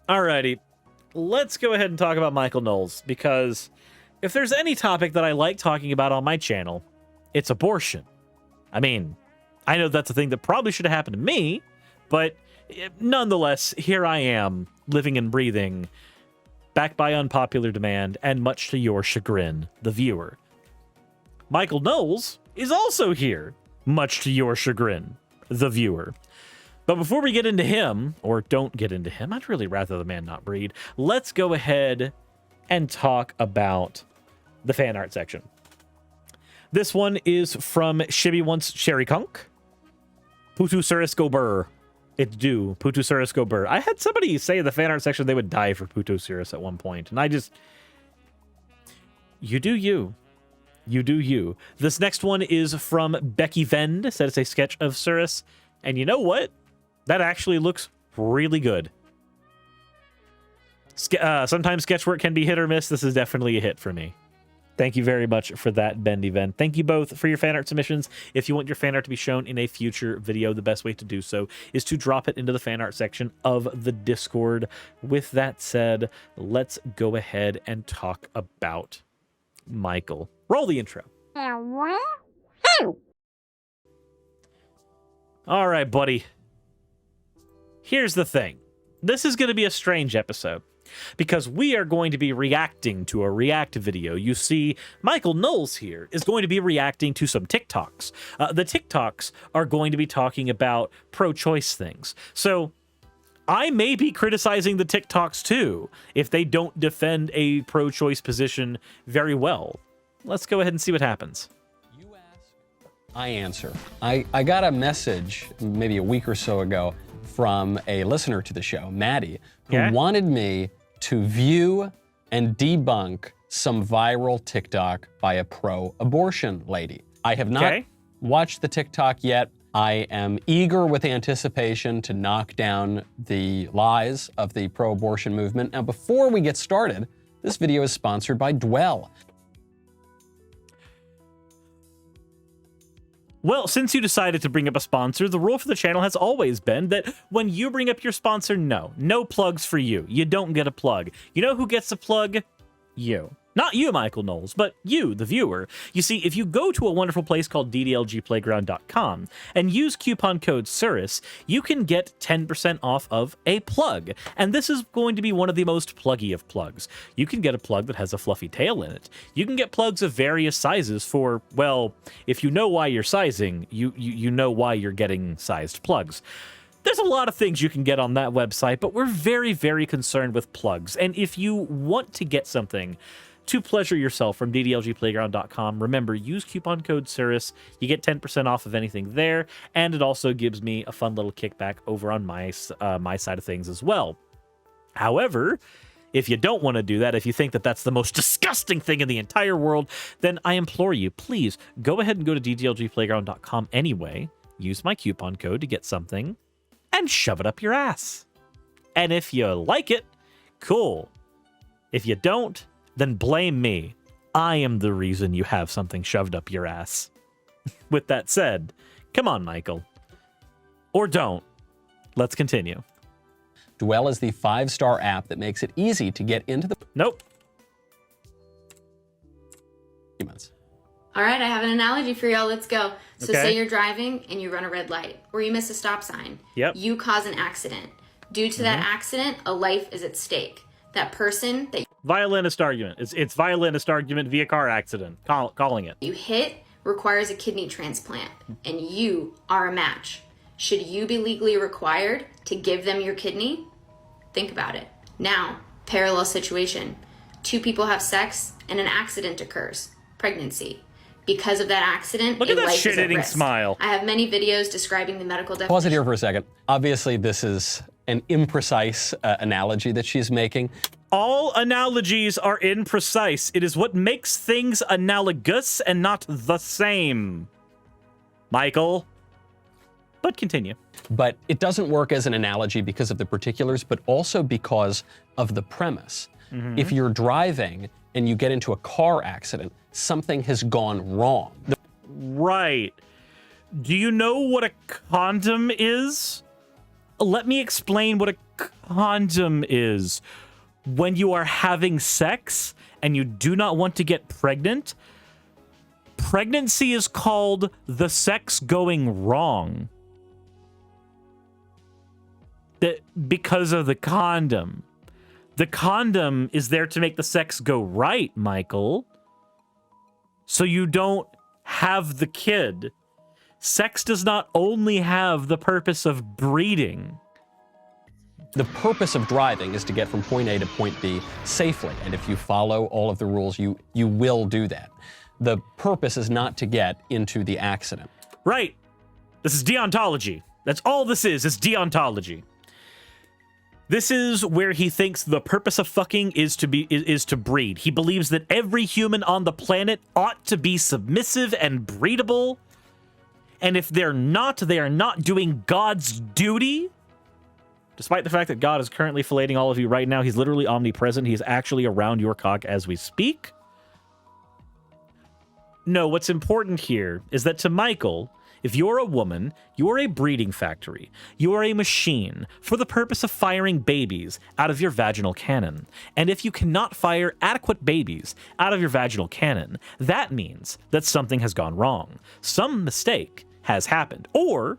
Alrighty, let's go ahead and talk about Michael Knowles, because if there's any topic that I like talking about on my channel, it's abortion. I mean, I know that's a thing that probably should have happened to me, but nonetheless, here I am, living and breathing, back by unpopular demand, and much to your chagrin, the viewer. Michael Knowles is also here, much to your chagrin, the viewer. But before we get into him, or don't get into him, I'd really rather the man not breed, let's go ahead and talk about the fan art section. This one is from Shibby Wants Sherry Kunk. Putu Suris go burr. It do. Putu Suris go burr. I had somebody say in the fan art section they would die for Putu Suris at one point, and I just... You do you. You do you. This next one is from Becky Vend. Said it's a sketch of Suris. And you know what? That actually looks really good. Sometimes sketch work can be hit or miss. This is definitely a hit for me. Thank you very much for that, Bendy Ven. Thank you both for your fan art submissions. If you want your fan art to be shown in a future video, the best way to do so is to drop it into the fan art section of the Discord. With that said, let's go ahead and talk about Michael. Roll the intro. All right, buddy. Here's the thing. This is going to be a strange episode because we are going to be reacting to a React video. You see, Michael Knowles here is going to be reacting to some TikToks. The TikToks are going to be talking about pro-choice things. So I may be criticizing the TikToks too if they don't defend a pro-choice position very well. Let's go ahead and see what happens. You ask, I answer. I got a message maybe a week or so ago from a listener to the show, Maddie, who wanted me to view and debunk some viral TikTok by a pro-abortion lady. I have not watched the TikTok yet. I am eager with anticipation to knock down the lies of the pro-abortion movement. Now, before we get started, this video is sponsored by Dwell. Well, since you decided to bring up a sponsor, the rule for the channel has always been that when you bring up your sponsor, no plugs for you. You don't get a plug. You know who gets a plug? You. Not you, Michael Knowles, but you, the viewer. You see, if you go to a wonderful place called ddlgplayground.com and use coupon code Suris, you can get 10% off of a plug. And this is going to be one of the most pluggy of plugs. You can get a plug that has a fluffy tail in it. You can get plugs of various sizes for, well, if you know why you're sizing, you know why you're getting sized plugs. There's a lot of things you can get on that website, but we're very, very concerned with plugs. And if you want to get something to pleasure yourself from ddlgplayground.com, remember, use coupon code Suris. You get 10% off of anything there, and it also gives me a fun little kickback over on my side of things as well. However, if you don't want to do that, if you think that that's the most disgusting thing in the entire world, then I implore you, please go ahead and go to ddlgplayground.com anyway, use my coupon code to get something, and shove it up your ass. And if you like it, cool. If you don't, then blame me. I am the reason you have something shoved up your ass. With that said, come on, Michael. Or don't. Let's continue. Dwell is the 5-star app that makes it easy to get into the... Nope. All right, I have an analogy for y'all. Let's go. So say you're driving and you run a red light, or you miss a stop sign. Yep. You cause an accident. Due to that accident, a life is at stake. That person that violinist argument. It's violinist argument via car accident. Calling it. You hit requires a kidney transplant, and you are a match. Should you be legally required to give them your kidney? Think about it. Now, parallel situation. 2 people have sex and an accident occurs. Pregnancy. Because of that accident, look at that shit-eating smile. I have many videos describing the medical definition. Pause it here for a second. Obviously, this is an imprecise analogy that she's making. All analogies are imprecise. It is what makes things analogous and not the same. Michael. But continue. But it doesn't work as an analogy because of the particulars, but also because of the premise. If you're driving and you get into a car accident, something has gone wrong. Right. Do you know what a condom is? Let me explain what a condom is. When you are having sex and you do not want to get pregnant, pregnancy is called the sex going wrong. Because of the condom. The condom is there to make the sex go right, Michael. So you don't have the kid. Sex does not only have the purpose of breeding. The purpose of driving is to get from point A to point B safely. And if you follow all of the rules, you will do that. The purpose is not to get into the accident. Right. This is deontology. That's all this is deontology. This is where he thinks the purpose of fucking is to breed. He believes that every human on the planet ought to be submissive and breedable. And if they're not, they are not doing God's duty. Despite the fact that God is currently filleting all of you right now, he's literally omnipresent. He's actually around your cock as we speak. No, what's important here is that to Michael, if you're a woman, you're a breeding factory. You are a machine for the purpose of firing babies out of your vaginal cannon. And if you cannot fire adequate babies out of your vaginal cannon, that means that something has gone wrong. Some mistake has happened. Or,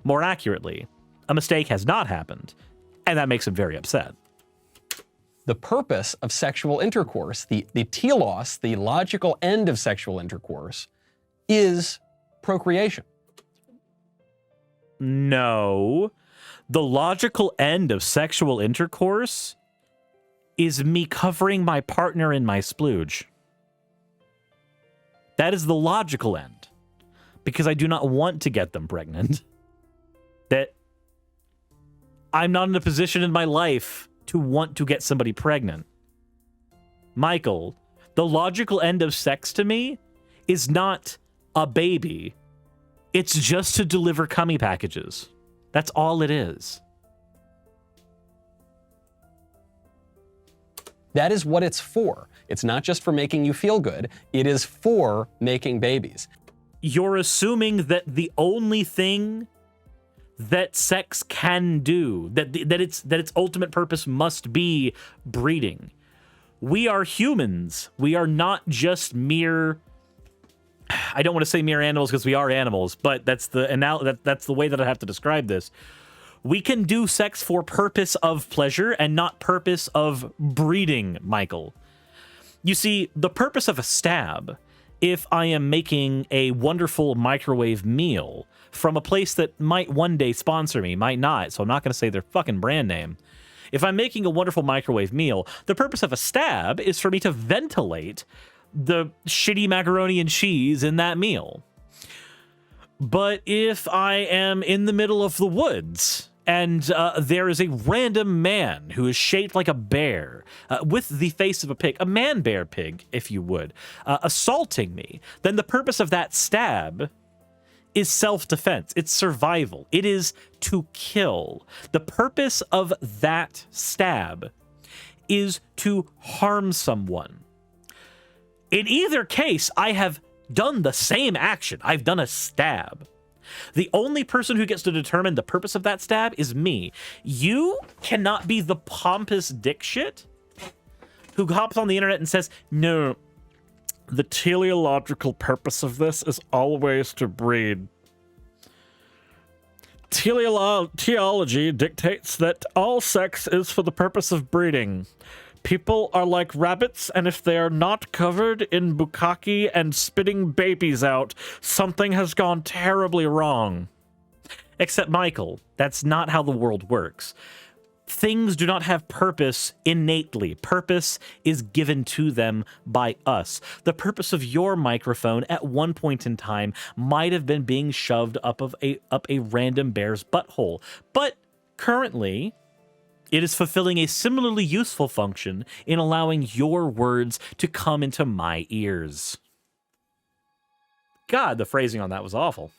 more accurately, a mistake has not happened. And that makes him very upset. The purpose of sexual intercourse, the telos, the logical end of sexual intercourse, is procreation. No. The logical end of sexual intercourse is me covering my partner in my splooge. That is the logical end. Because I do not want to get them pregnant. That I'm not in a position in my life to want to get somebody pregnant. Michael, the logical end of sex to me is not a baby. It's just to deliver cummy packages. That's all it is. That is what it's for. It's not just for making you feel good. It is for making babies. You're assuming that the only thing that sex can do, that its ultimate purpose must be breeding. We are humans. We are not just mere, I don't want to say mere animals because we are animals, but that's the way that I have to describe this. We can do sex for purpose of pleasure and not purpose of breeding, Michael. You see, the purpose of a stab, if I am making a wonderful microwave meal from a place that might one day sponsor me, might not, so I'm not going to say their fucking brand name. If I'm making a wonderful microwave meal, the purpose of a stab is for me to ventilate the shitty macaroni and cheese in that meal. But if I am in the middle of the woods and there is a random man who is shaped like a bear with the face of a pig, a man-bear pig, if you would, assaulting me, then the purpose of that stab is self-defense. It's survival. It is to kill. The purpose of that stab is to harm someone. In either case, I have done the same action. I've done a stab. The only person who gets to determine the purpose of that stab is me. You cannot be the pompous dick shit who hops on the internet and says, no, the teleological purpose of this is always to breed. Teleology dictates that all sex is for the purpose of breeding. People are like rabbits, and if they are not covered in bukkake and spitting babies out, something has gone terribly wrong. Except, Michael, that's not how the world works. Things do not have purpose innately. Purpose is given to them by us. The purpose of your microphone at one point in time might have been being shoved up a random bear's butthole. But currently, it is fulfilling a similarly useful function in allowing your words to come into my ears. God, the phrasing on that was awful.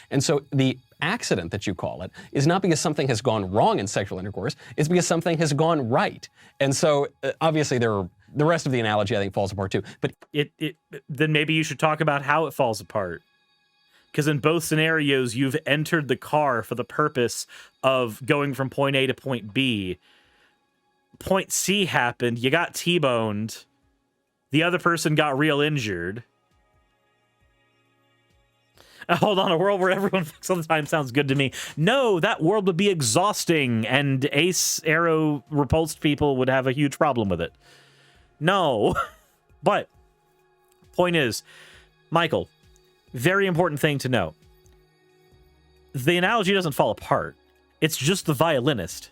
And so the accident that you call it is not because something has gone wrong in sexual intercourse, it's because something has gone right. And so obviously the rest of the analogy I think falls apart too. But then maybe you should talk about how it falls apart. because in both scenarios, you've entered the car for the purpose of going from point A to point B. Point C happened, you got T-boned, the other person got real injured. Hold on, a world where everyone fucks all the time sounds good to me. No, that world would be exhausting, and Ace Arrow repulsed people would have a huge problem with it. No. But, point is, Michael, very important thing to know. The analogy doesn't fall apart. It's just the violinist.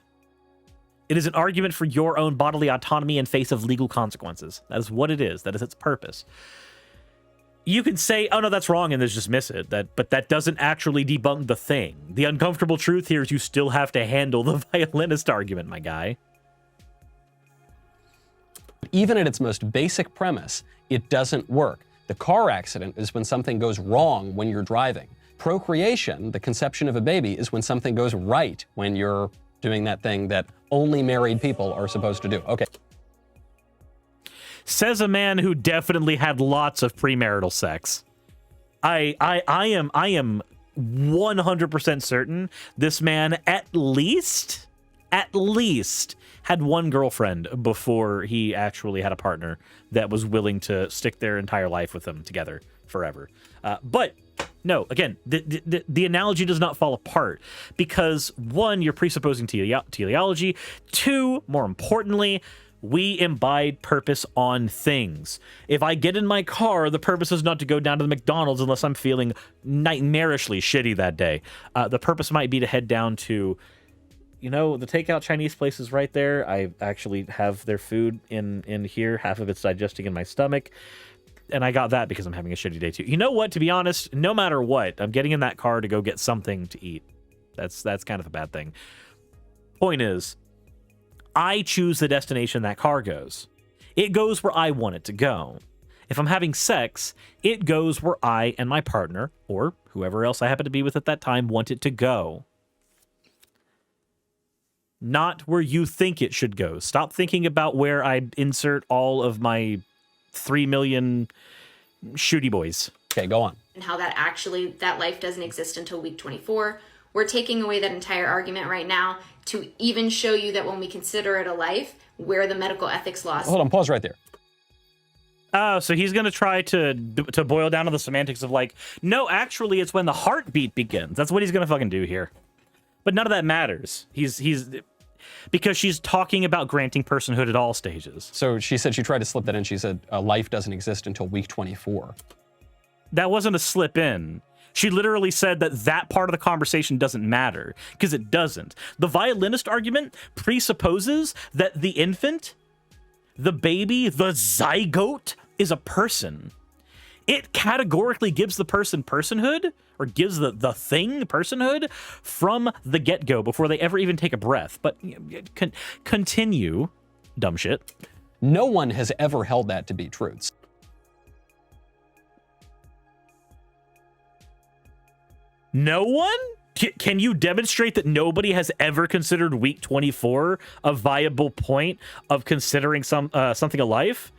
It is an argument for your own bodily autonomy in face of legal consequences. That is what it is. That is its purpose. You can say, oh, no, that's wrong, and just dismiss it. But that doesn't actually debunk the thing. The uncomfortable truth here is you still have to handle the violinist argument, my guy. Even at its most basic premise, it doesn't work. The car accident is when something goes wrong when you're driving. Procreation, the conception of a baby, is when something goes right when you're doing that thing that only married people are supposed to do. Okay. Says a man who definitely had lots of premarital sex. I am 100% certain this man at least had one girlfriend before he actually had a partner that was willing to stick their entire life with them together forever. But no, again, the analogy does not fall apart because, one, you're presupposing teleology. Two, more importantly, we imbibe purpose on things. If I get in my car, the purpose is not to go down to the McDonald's unless I'm feeling nightmarishly shitty that day. The purpose might be to head down to, you know, the takeout Chinese place is right there. I actually have their food in here. Half of it's digesting in my stomach. And I got that because I'm having a shitty day too. You know what? To be honest, no matter what, I'm getting in that car to go get something to eat. That's kind of a bad thing. Point is, I choose the destination that car goes. It goes where I want it to go. If I'm having sex, it goes where I and my partner, or whoever else I happen to be with at that time, want it to go. Not where you think it should go. Stop thinking about where I'd insert all of my 3 million shooty boys. Okay, go on. And how that life doesn't exist until week 24. We're taking away that entire argument right now to even show you that when we consider it a life, where the medical ethics laws. Hold on, pause right there. Oh, so he's going to try to boil down to the semantics of like, no, actually, it's when the heartbeat begins. That's what he's going to fucking do here. But none of that matters. He's because she's talking about granting personhood at all stages. So she said she tried to slip that in. She said a life doesn't exist until week 24. That wasn't a slip in. She literally said that part of the conversation doesn't matter, because it doesn't. The violinist argument presupposes that the infant, the baby, the zygote, is a person. It categorically gives the person personhood, or gives the thing personhood from the get-go before they ever even take a breath. But continue, dumb shit. No one has ever held that to be truths. No one? Can you demonstrate that nobody has ever considered week 24 a viable point of considering something a life?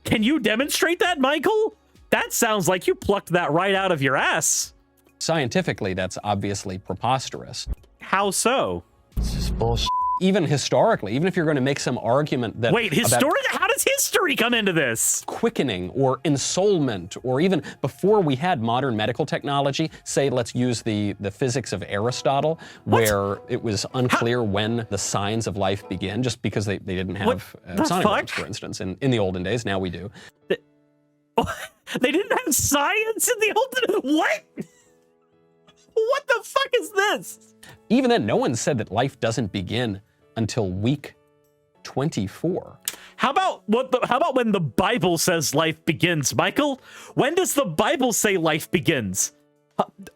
Can you demonstrate that, Michael? That sounds like you plucked that right out of your ass. Scientifically, that's obviously preposterous. How so? It's just bullshit. Even historically, even if you're going to make some argument that... Wait, how does history come into this? Quickening or ensoulment, or even before we had modern medical technology, say let's use the physics of Aristotle, where it was unclear when the signs of life begin, just because they didn't have sonic alarms, for instance, in the olden days. Now we do. They didn't have science in the olden... What? What the fuck is this? Even then, no one said that life doesn't begin until week 24. How about when the Bible says life begins, Michael? When does the Bible say life begins?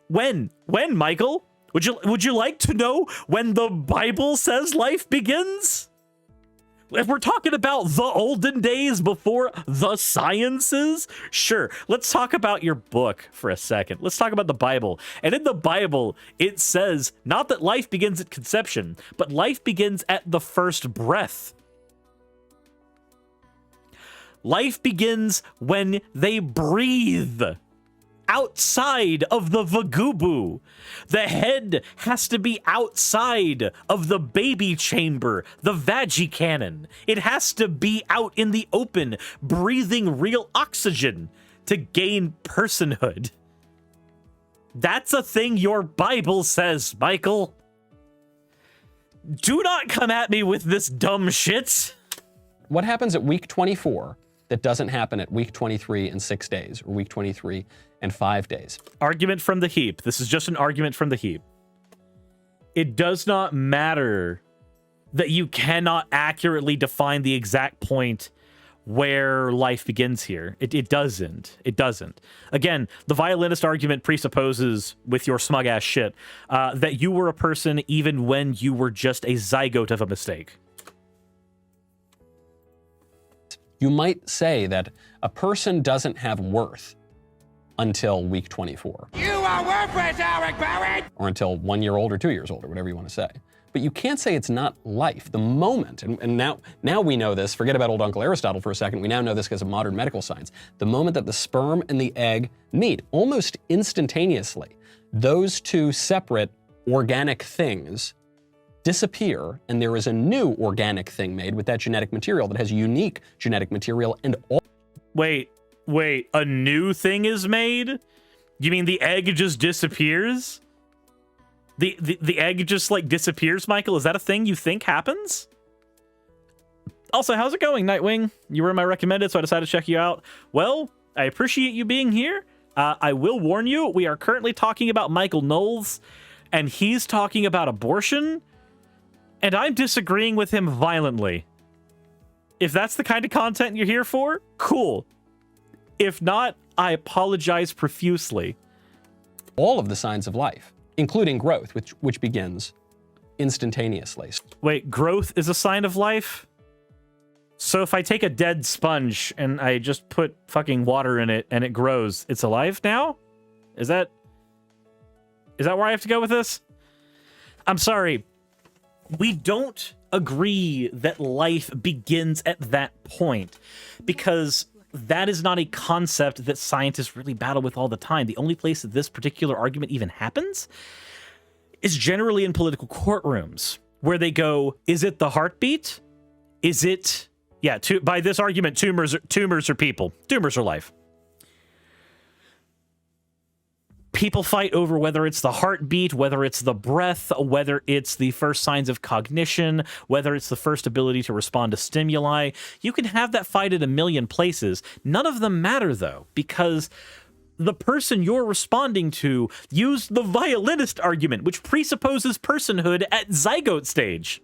When, Michael? Would you like to know when the Bible says life begins? If we're talking about the olden days before the sciences, sure. Let's talk about your book for a second. Let's talk about the Bible. And in the Bible, it says not that life begins at conception, but life begins at the first breath. Life begins when they breathe outside of the vagubu. The head has to be outside of the baby chamber, the vagi cannon. It has to be out in the open, breathing real oxygen to gain personhood. That's a thing your Bible says, Michael. Do not come at me with this dumb shit. What happens at week 24 that doesn't happen at week 23 and 6 days, or week 23 and 5 days? Argument from the heap. This is just an argument from the heap. It does not matter that you cannot accurately define the exact point where life begins here. It doesn't. It doesn't. Again, the violinist argument presupposes, with your smug ass shit, that you were a person even when you were just a zygote of a mistake. You might say that a person doesn't have worth until week 24. You are worthless, Eric Barrett! Or until 1 year old or 2 years old, or whatever you want to say. But you can't say it's not life. The moment, and now we know this, forget about old Uncle Aristotle for a second, we now know this because of modern medical science. The moment that the sperm and the egg meet, almost instantaneously, those two separate organic things disappear, and there is a new organic thing made with that genetic material that has unique genetic material and all. Wait, a new thing is made? You mean the egg just disappears? The egg just, like, disappears, Michael? Is that a thing you think happens? Also, how's it going, Nightwing? You were my recommended, so I decided to check you out. Well, I appreciate you being here. I will warn you, we are currently talking about Michael Knowles, and he's talking about abortion, and I'm disagreeing with him violently. If that's the kind of content you're here for, cool. If not, I apologize profusely. All of the signs of life, including growth, which begins instantaneously. Wait, growth is a sign of life? So if I take a dead sponge and I just put fucking water in it and it grows, it's alive now? Is that where I have to go with this? I'm sorry. We don't agree that life begins at that point because that is not a concept that scientists really battle with all the time. The only place that this particular argument even happens is generally in political courtrooms where they go, is it the heartbeat? Is it, yeah, by this argument, tumors are people. Tumors are life. People fight over whether it's the heartbeat, whether it's the breath, whether it's the first signs of cognition, whether it's the first ability to respond to stimuli. You can have that fight at a million places. None of them matter, though, because the person you're responding to used the violinist argument, which presupposes personhood at zygote stage.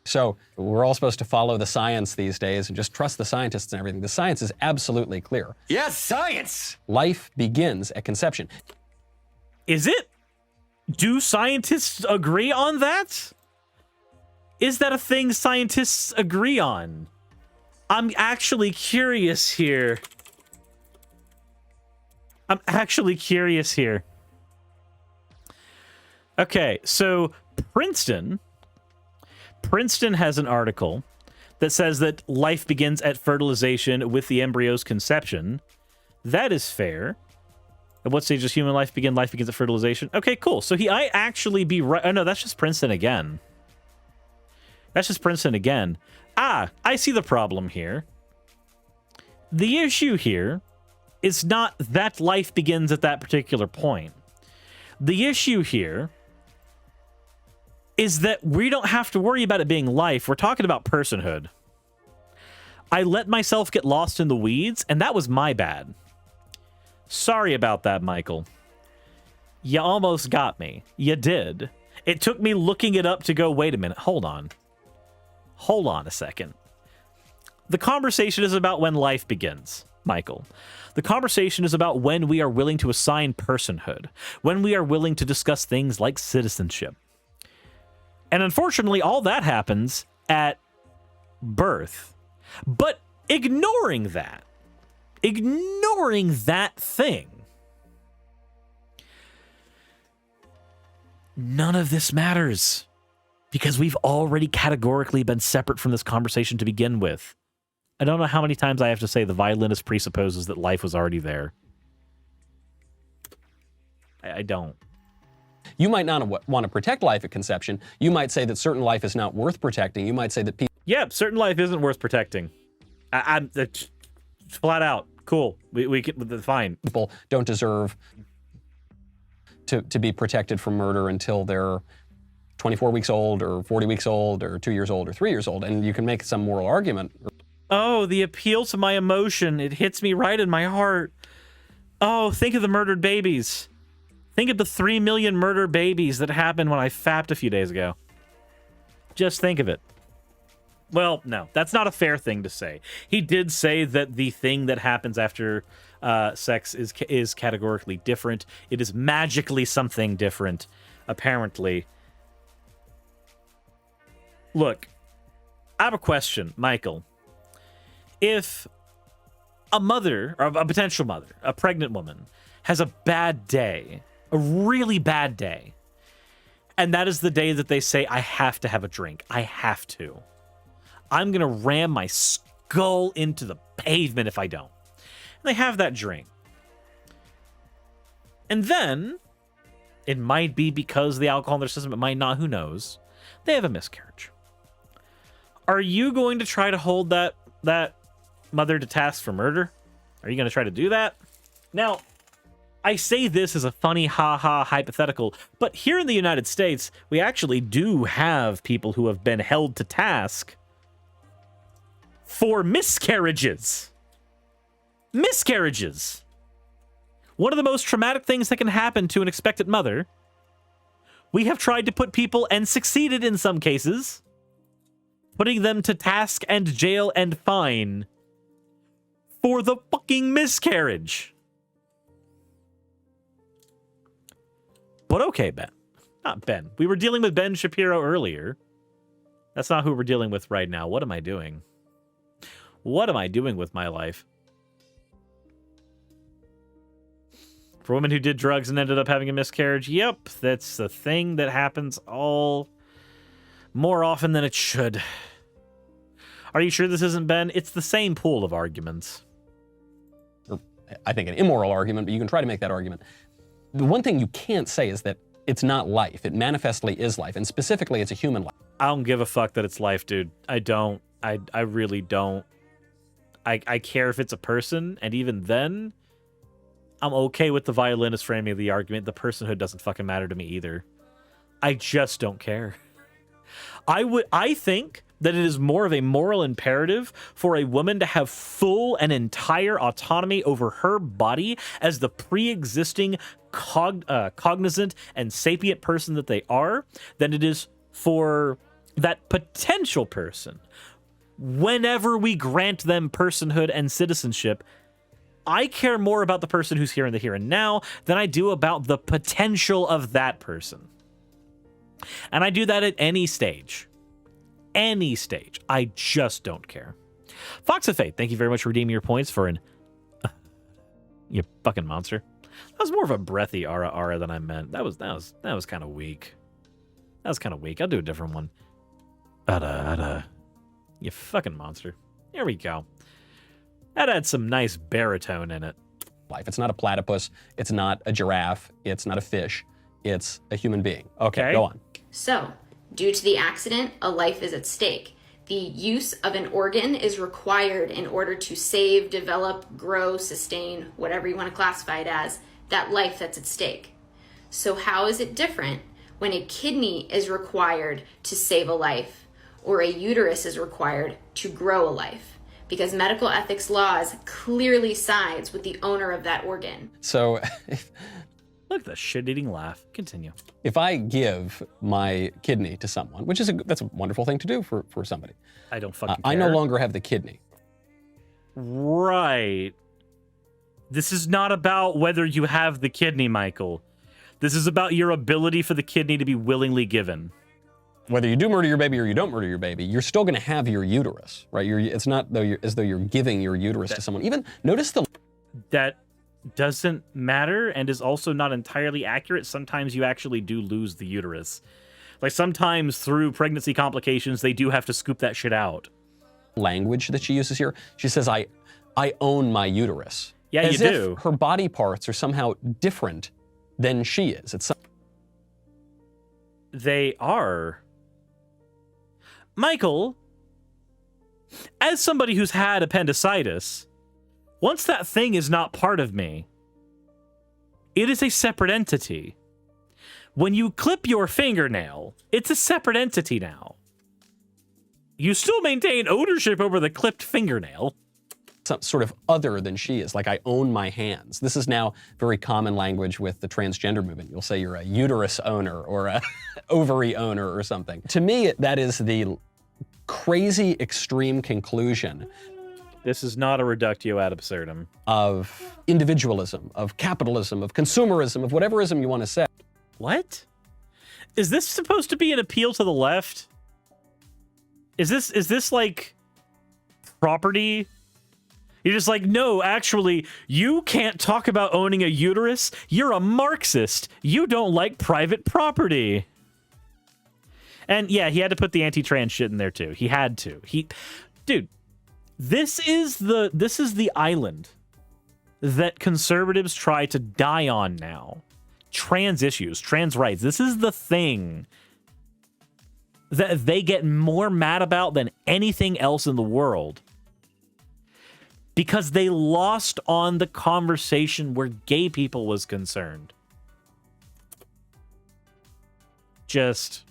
So we're all supposed to follow the science these days and just trust the scientists and everything. The science is absolutely clear. Yes, science! Life begins at conception. Is it? Do scientists agree on that? Is that a thing scientists agree on? I'm actually curious here. Okay, so Princeton has an article that says that life begins at fertilization with the embryo's conception. That is fair. At what stage does human life begin? Life begins at fertilization. Okay, cool. So I actually be right. Oh, no, that's just Princeton again. Ah, I see the problem here. The issue here is not that life begins at that particular point. The issue here is that we don't have to worry about it being life. We're talking about personhood. I let myself get lost in the weeds, and that was my bad. Sorry about that, Michael. You almost got me. You did. It took me looking it up to go, wait a minute, hold on. Hold on a second. The conversation is about when life begins, Michael. The conversation is about when we are willing to assign personhood, when we are willing to discuss things like citizenship. And unfortunately, all that happens at birth. But ignoring that thing, none of this matters because we've already categorically been separate from this conversation to begin with. I don't know how many times I have to say the violinist presupposes that life was already there. I don't. You might not want to protect life at conception. You might say that certain life is not worth protecting. You might say that people... Yeah, certain life isn't worth protecting. I'm flat out. Cool. We can, fine. People don't deserve to be protected from murder until they're 24 weeks old or 40 weeks old or 2 years old or 3 years old. And you can make some moral argument. Oh, the appeal to my emotion. It hits me right in my heart. Oh, think of the murdered babies. Think of the 3 million murdered babies that happened when I fapped a few days ago. Just think of it. Well, no, that's not a fair thing to say. He did say that the thing that happens after sex is categorically different. It is magically something different, apparently. Look, I have a question, Michael. If a mother, or a potential mother, a pregnant woman, has a bad day, a really bad day, and that is the day that they say, I have to have a drink, I have to. I'm going to ram my skull into the pavement if I don't. And they have that drink. And then, it might be because of the alcohol in their system, it might not, who knows, they have a miscarriage. Are you going to try to hold that mother to task for murder? Are you going to try to do that? Now, I say this as a funny ha-ha hypothetical, but here in the United States, we actually do have people who have been held to task for miscarriages. Miscarriages. One of the most traumatic things that can happen to an expectant mother. We have tried to put people, and succeeded in some cases, putting them to task and jail and fine for the fucking miscarriage. But okay, Ben. Not Ben. We were dealing with Ben Shapiro earlier. That's not who we're dealing with right now. What am I doing? What am I doing with my life? For a woman who did drugs and ended up having a miscarriage, yep, that's the thing that happens all more often than it should. Are you sure this isn't Ben? It's the same pool of arguments. I think an immoral argument, but you can try to make that argument. The one thing you can't say is that it's not life. It manifestly is life, and specifically, it's a human life. I don't give a fuck that it's life, dude. I don't. I really don't. I care if it's a person, and even then, I'm okay with the violinist framing of the argument. The personhood doesn't fucking matter to me either. I just don't care. I think that it is more of a moral imperative for a woman to have full and entire autonomy over her body as the pre-existing cognizant and sapient person that they are than it is for that potential person. Whenever we grant them personhood and citizenship, I care more about the person who's here in the here and now than I do about the potential of that person. And I do that at any stage. Any stage. I just don't care. Fox of Fate, thank you very much for redeeming your points for an... you fucking monster. That was more of a breathy ara than I meant. That was kind of weak. That was kind of weak. I'll do a different one. You fucking monster. Here we go. That had some nice baritone in it. Life. It's not a platypus. It's not a giraffe. It's not a fish. It's a human being. Okay, go on. So, due to the accident, a life is at stake. The use of an organ is required in order to save, develop, grow, sustain, whatever you want to classify it as, that life that's at stake. So how is it different when a kidney is required to save a life or a uterus is required to grow a life? Because medical ethics laws clearly sides with the owner of that organ. So... Look at the shit-eating laugh. Continue. If I give my kidney to someone, which is that's a wonderful thing to do for somebody. I don't fucking care. I no longer have the kidney. Right. This is not about whether you have the kidney, Michael. This is about your ability for the kidney to be willingly given. Whether you do murder your baby or you don't murder your baby, you're still going to have your uterus, right? It's not as though you're giving your uterus to someone. Even notice the... That doesn't matter and is also not entirely accurate. Sometimes you actually do lose the uterus. Like sometimes through pregnancy complications, they do have to scoop that shit out. Language that she uses here, she says, I own my uterus. Yeah, as you if do. Her body parts are somehow different than she is. It's They are. Michael, as somebody who's had appendicitis, once that thing is not part of me, it is a separate entity. When you clip your fingernail, it's a separate entity now. You still maintain ownership over the clipped fingernail. some sort of other than she is, like I own my hands. This is now very common language with the transgender movement. You'll say you're a uterus owner or a ovary owner or something. To me, that is the crazy extreme conclusion. This is not a reductio ad absurdum. Of individualism, of capitalism, of consumerism, of whatever ism you want to say. What? Is this supposed to be an appeal to the left? Is this like property? You're just like, no, actually, you can't talk about owning a uterus. You're a Marxist. You don't like private property. And yeah, he had to put the anti-trans shit in there too. He had to. Dude, this is the island that conservatives try to die on now. Trans issues, trans rights. This is the thing that they get more mad about than anything else in the world. Because they lost on the conversation where gay people was concerned. Just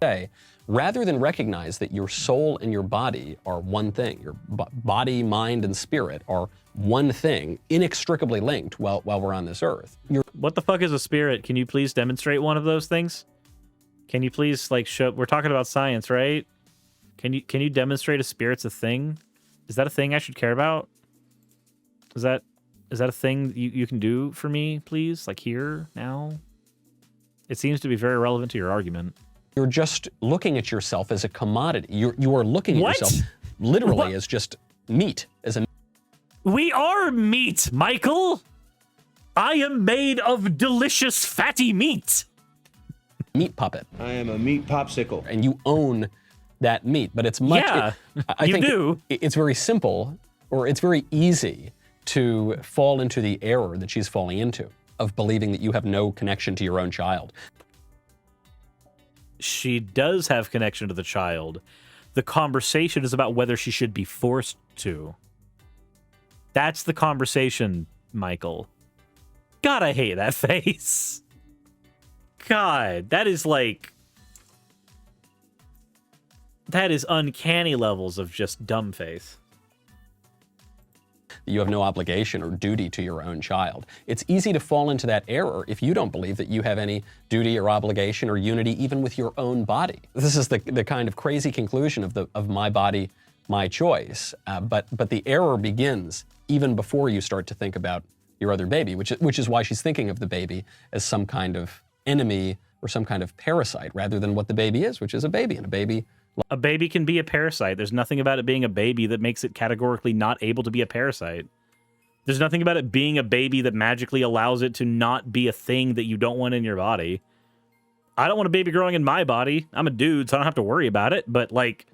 say, rather than recognize that your soul and your body are one thing, your body, mind, and spirit are one thing, inextricably linked while we're on this earth. What the fuck is a spirit? Can you please demonstrate one of those things? Can you please like show? We're talking about science, right? Can you demonstrate a spirit's a thing? Is that a thing I should care about? Is that a thing you can do for me, please? Like here, now? It seems to be very relevant to your argument. You're just looking at yourself as a commodity. You are looking at yourself literally as just meat. We are meat, Michael! I am made of delicious fatty meat! Meat puppet. I am a meat popsicle. And you own that meat, but it's much... Yeah, I you think do. It's very simple, or it's very easy to fall into the error that she's falling into, of believing that you have no connection to your own child. She does have connection to the child. The conversation is about whether she should be forced to. That's the conversation, Michael. God, I hate that face. God, that is like... That is uncanny levels of just dumb face. You have no obligation or duty to your own child. It's easy to fall into that error if you don't believe that you have any duty or obligation or unity even with your own body. This is the kind of crazy conclusion of my body, my choice. But the error begins even before you start to think about your other baby, which is why she's thinking of the baby as some kind of enemy or some kind of parasite rather than what the baby is, which is a baby, and a baby... A baby can be a parasite. There's nothing about it being a baby that makes it categorically not able to be a parasite. There's nothing about it being a baby that magically allows it to not be a thing that you don't want in your body. I don't want a baby growing in my body. I'm a dude, so I don't have to worry about it. But, like,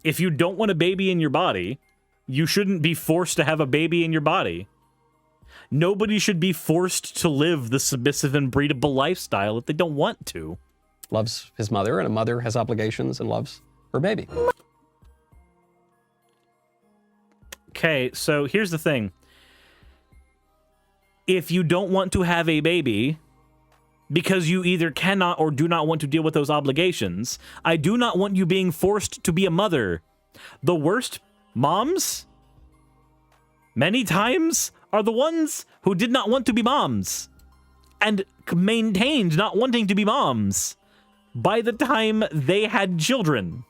if you don't want a baby in your body, you shouldn't be forced to have a baby in your body. Nobody should be forced to live the submissive and breedable lifestyle if they don't want to. Loves his mother, and a mother has obligations and loves her baby. Okay, so here's the thing. If you don't want to have a baby because you either cannot or do not want to deal with those obligations, I do not want you being forced to be a mother. The worst moms, many times, are the ones who did not want to be moms and maintained not wanting to be moms by the time they had children.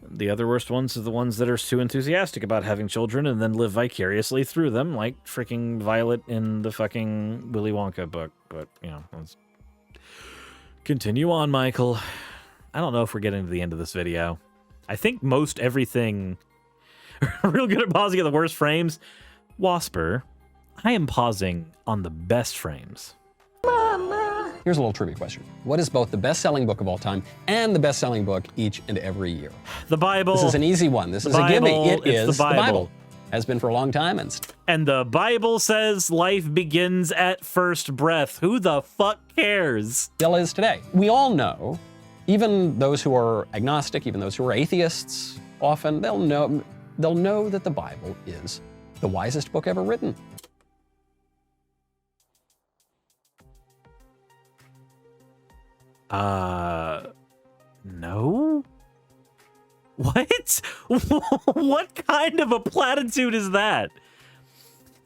The other worst ones are the ones that are too enthusiastic about having children and then live vicariously through them, like freaking Violet in the fucking Willy Wonka book. But, you know, let's continue on, Michael. I don't know if we're getting to the end of this video. I think most everything... Real good at pausing at the worst frames. Wasper, I am pausing on the best frames. Here's a little trivia question. What is both the best-selling book of all time and the best-selling book each and every year? The Bible. This is an easy one. This is a gimme. It is the Bible. Has been for a long time, And the Bible says life begins at first breath. Who the fuck cares? still is today. We all know, even those who are agnostic, even those who are atheists, often they'll know that the Bible is the wisest book ever written. No? What? What kind of a platitude is that?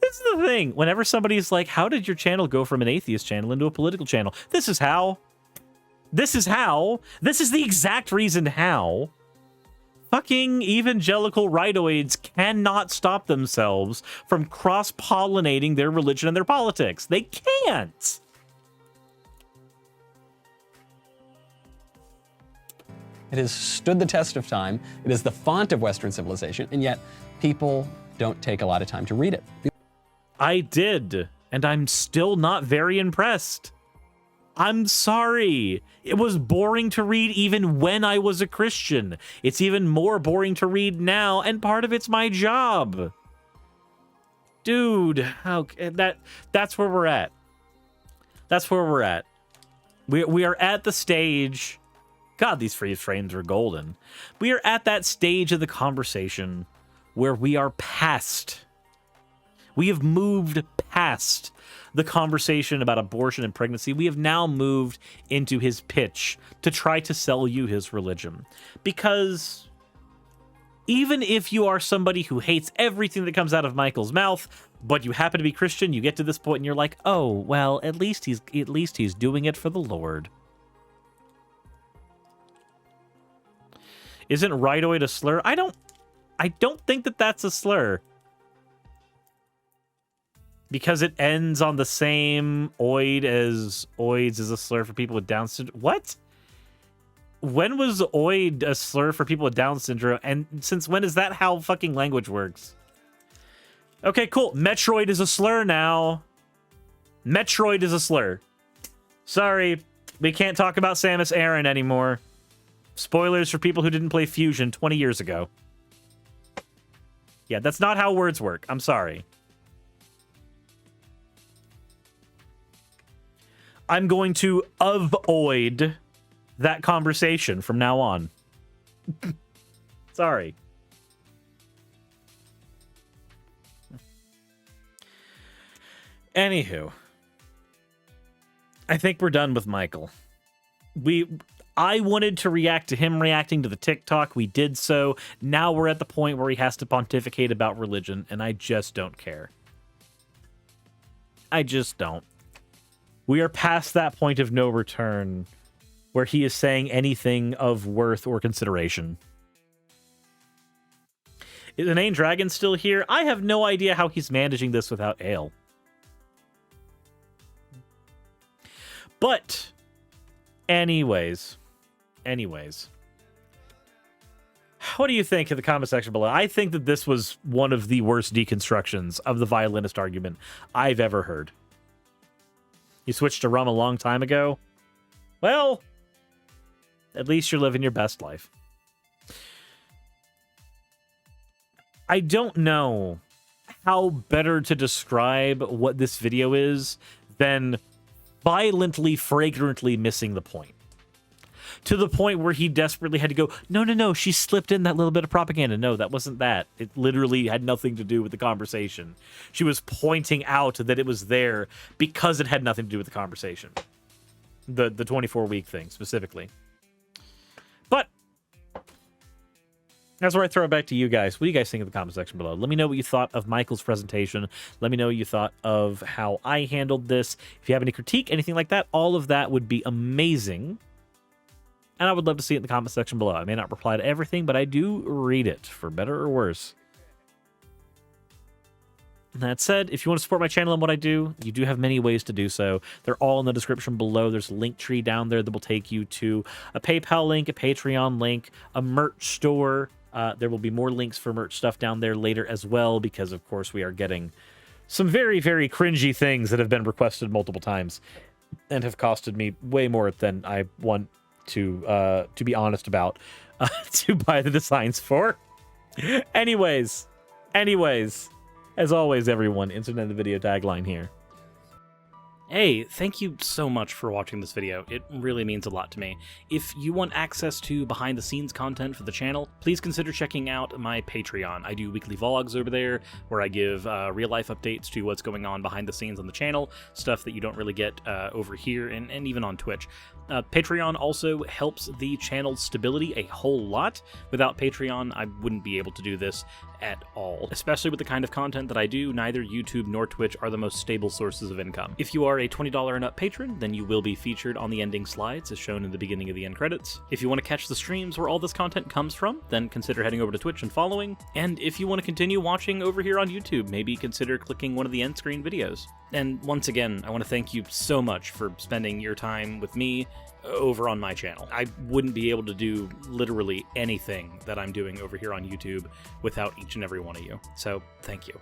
This is the thing. Whenever somebody's like, how did your channel go from an atheist channel into a political channel? This is how. This is how. This is the exact reason how. Fucking evangelical rightoids cannot stop themselves from cross-pollinating their religion and their politics. They can't. It has stood the test of time. It is the font of Western civilization, and yet people don't take a lot of time to read it. I did, and I'm still not very impressed. I'm sorry. It was boring to read even when I was a Christian. It's even more boring to read now, and part of it's my job. Dude, that's where we're at. That's where we're at. We are at the stage. God, these freeze frames are golden. We are at that stage of the conversation where we are past. We have moved past the conversation about abortion and pregnancy. We have now moved into his pitch to try to sell you his religion. Because even if you are somebody who hates everything that comes out of Michael's mouth, but you happen to be Christian, you get to this point and you're like, oh, well, at least he's doing it for the Lord. Isn't rightoid a slur? I don't think that that's a slur. Because it ends on the same oid as oids is a slur for people with Down syndrome. What? When was oid a slur for people with Down syndrome? And since when is that how fucking language works? Okay, cool. Metroid is a slur now. Metroid is a slur. Sorry, we can't talk about Samus Aran anymore. Spoilers for people who didn't play Fusion 20 years ago. Yeah, that's not how words work. I'm sorry. I'm going to avoid that conversation from now on. Sorry. Anywho, I think we're done with Michael. I wanted to react to him reacting to the TikTok. We did so. Now we're at the point where he has to pontificate about religion, and I just don't care. I just don't. We are past that point of no return where he is saying anything of worth or consideration. Is Inane Dragon still here? I have no idea how he's managing this without Ale. But, anyways. What do you think in the comment section below? I think that this was one of the worst deconstructions of the violinist argument I've ever heard. You switched to rum a long time ago? Well, at least you're living your best life. I don't know how better to describe what this video is than violently, flagrantly missing the point. To the point where he desperately had to go, no, she slipped in that little bit of propaganda. No, that wasn't that. It literally had nothing to do with the conversation. She was pointing out that it was there because it had nothing to do with the conversation. The 24-week thing, specifically. But that's where I throw it back to you guys. What do you guys think in the comment section below? Let me know what you thought of Michael's presentation. Let me know what you thought of how I handled this. If you have any critique, anything like that, all of that would be amazing. And I would love to see it in the comment section below. I may not reply to everything, but I do read it, for better or worse. That said, if you want to support my channel and what I do, you do have many ways to do so. They're all in the description below. There's a link tree down there that will take you to a PayPal link, a Patreon link, a merch store. There will be more links for merch stuff down there later as well, because, of course, we are getting some very, very cringy things that have been requested multiple times and have costed me way more than I want to be honest about, to buy the designs for. Anyways, Anyways, as always, everyone, internet video tagline here. Hey, thank you so much for watching this video. It really means a lot to me. If you want access to behind-the-scenes content for the channel, please consider checking out my Patreon. I do weekly vlogs over there where I give real-life updates to what's going on behind the scenes on the channel, stuff that you don't really get over here and even on Twitch. Patreon also helps the channel's stability a whole lot. Without Patreon, I wouldn't be able to do this at all. Especially with the kind of content that I do, neither YouTube nor Twitch are the most stable sources of income. If you are a $20 and up patron, then you will be featured on the ending slides as shown in the beginning of the end credits. If you want to catch the streams where all this content comes from, then consider heading over to Twitch and following. And if you want to continue watching over here on YouTube, maybe consider clicking one of the end screen videos. And once again, I want to thank you so much for spending your time with me over on my channel. I wouldn't be able to do literally anything that I'm doing over here on YouTube without each and every one of you. So thank you.